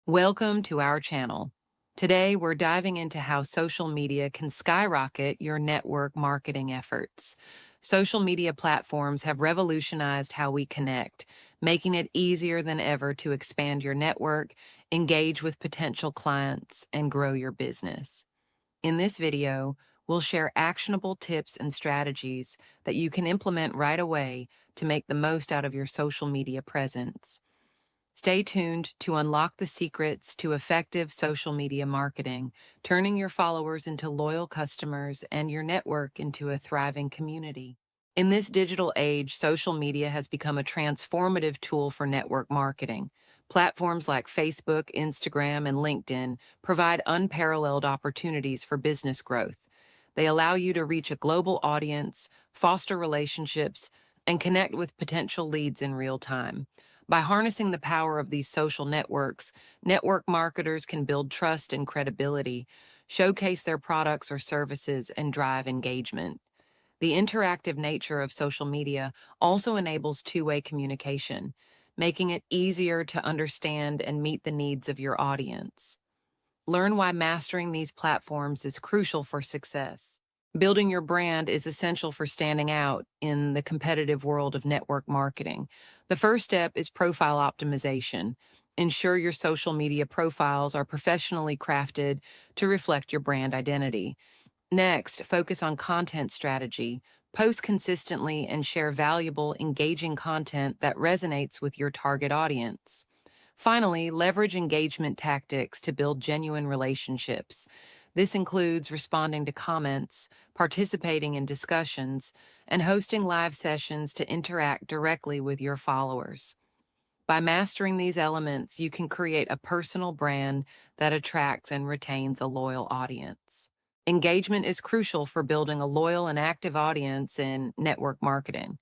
Welcome to our channel. Today, we're diving into how social media can skyrocket your network marketing efforts. Social media platforms have revolutionized how we connect, making it easier than ever to expand your network, engage with potential clients, and grow your business. In this video, we'll share actionable tips and strategies that you can implement right away to make the most out of your social media presence. Stay tuned to unlock the secrets to effective social media marketing, turning your followers into loyal customers and your network into a thriving community. In this digital age, social media has become a transformative tool for network marketing. Platforms like Facebook, Instagram, and LinkedIn provide unparalleled opportunities for business growth. They allow you to reach a global audience, foster relationships, and connect with potential leads in real time. By harnessing the power of these social networks, network marketers can build trust and credibility, showcase their products or services, and drive engagement. The interactive nature of social media also enables two-way communication, making it easier to understand and meet the needs of your audience. Learn why mastering these platforms is crucial for success. Building your brand is essential for standing out in the competitive world of network marketing. The first step is profile optimization. Ensure your social media profiles are professionally crafted to reflect your brand identity. Next, focus on content strategy. Post consistently and share valuable, engaging content that resonates with your target audience. Finally, leverage engagement tactics to build genuine relationships. This includes responding to comments, participating in discussions, and hosting live sessions to interact directly with your followers. By mastering these elements, you can create a personal brand that attracts and retains a loyal audience. Engagement is crucial for building a loyal and active audience in network marketing.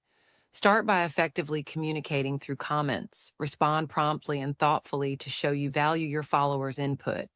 Start by effectively communicating through comments. Respond promptly and thoughtfully to show you value your followers' input.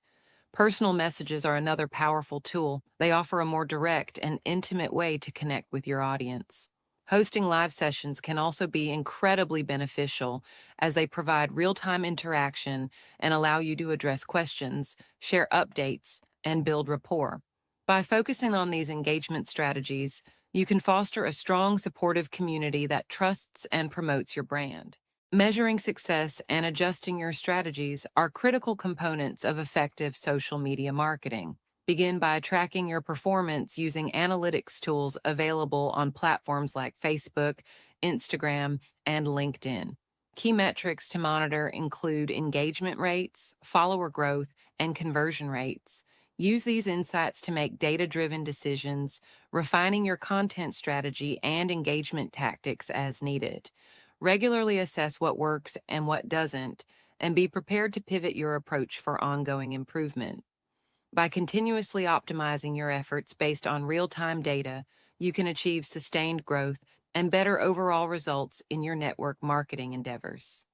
Personal messages are another powerful tool. They offer a more direct and intimate way to connect with your audience. Hosting live sessions can also be incredibly beneficial as they provide real-time interaction and allow you to address questions, share updates, and build rapport. By focusing on these engagement strategies, you can foster a strong, supportive community that trusts and promotes your brand. Measuring success and adjusting your strategies are critical components of effective social media marketing. Begin by tracking your performance using analytics tools available on platforms like Facebook, Instagram, and LinkedIn. Key metrics to monitor include engagement rates, follower growth, and conversion rates. Use these insights to make data-driven decisions, refining your content strategy and engagement tactics as needed. Regularly assess what works and what doesn't, and be prepared to pivot your approach for ongoing improvement. By continuously optimizing your efforts based on real-time data, you can achieve sustained growth and better overall results in your network marketing endeavors.